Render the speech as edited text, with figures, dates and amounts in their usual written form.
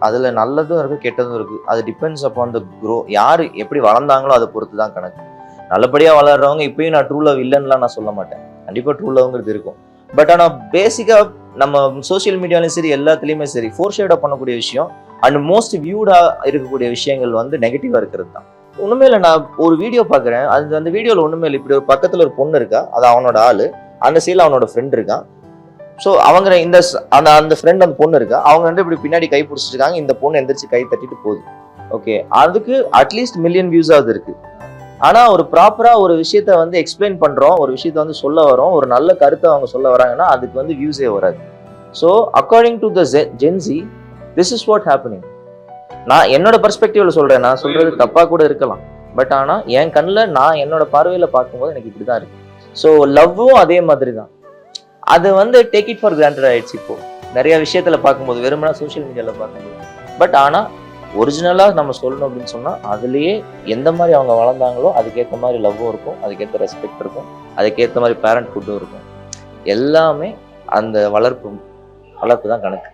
அதில் நல்லதும் இருக்குது கெட்டதும் இருக்குது. அது டிபெண்ட்ஸ் அப்பான் த க்ரோ. யார் எப்படி வளர்ந்தாங்களோ அதை பொறுத்து தான் கணக்கு. நல்லபடியாக வளர்றவங்க இப்பயும் நான் ட்ரூ லவ் இல்லைன்னுலாம் நான் சொல்ல மாட்டேன். கண்டிப்பாக ட்ரூ லவ்ங்கிறது இருக்கும். பட் ஆனால் பேசிக்காக நம்ம சோஷியல் மீடியாலையும் சரி எல்லாத்துலேயுமே சரி ஃபோர்ஷேடாக பண்ணக்கூடிய விஷயம் அண்ட் மோஸ்ட் வியூடாக இருக்கக்கூடிய விஷயங்கள் வந்து நெகட்டிவாக இருக்கிறது தான். ஒன்றுமே இல்லை, நான் ஒரு வீடியோ பார்க்குறேன். அந்த வீடியோவில் ஒன்றுமே இல்லை. இப்படி ஒரு பக்கத்தில் ஒரு பொண்ணு இருக்கா, அது அவனோட ஆள், அந்த சைடில் அவனோட ஃப்ரெண்ட் இருக்கான். ஸோ அவங்க அந்த ஃப்ரெண்ட் அந்த பொண்ணு இருக்கா, அவங்க வந்து இப்படி பின்னாடி கை பிடிச்சிருக்காங்க. இந்த பொண்ணு எந்திரிச்சு கை தட்டிட்டு போகுது. ஓகே, அதுக்கு அட்லீஸ்ட் மில்லியன் வியூஸாவது இருக்கு. ஆனால் ஒரு ப்ராப்பராக ஒரு விஷயத்த வந்து எக்ஸ்பிளைன் பண்ணுறோம், ஒரு விஷயத்த வந்து சொல்ல வரோம், ஒரு நல்ல கருத்தை அவங்க சொல்ல வராங்கன்னா அதுக்கு வந்து வியூஸே வராது. So according to the agency this is what happening. நான் என்னோட பெர்ஸ்பெக்டிவ்ல சொல்கிறேன், நான் சொல்கிறது தப்பாக கூட இருக்கலாம். பட் ஆனால் என் கண்ணில் நான் என்னோட பார்வையில் பார்க்கும்போது எனக்கு இப்படி தான் இருக்கு. ஸோ லவ்வும் அதே மாதிரி தான். அது வந்து டேக் இட் ஃபார் கிராண்டட் ஆயிடுச்சு. இப்போ நிறைய விஷயத்துல பார்க்கும்போது, வெறுமனா சோஷியல் மீடியாவில் பார்க்கும்போது. பட் ஆனால் ஒரிஜினலாக நம்ம சொல்லணும் அப்படின்னு சொன்னால் அதுலேயே எந்த மாதிரி அவங்க வளர்ந்தாங்களோ அதுக்கேற்ற மாதிரி லவ்வும் இருக்கும், அதுக்கேற்ற ரெஸ்பெக்ட் இருக்கும், அதுக்கேற்ற மாதிரி பேரண்ட் ஃபுட்டும் இருக்கும். எல்லாமே அந்த வளர்ப்பு தான் கணக்கு.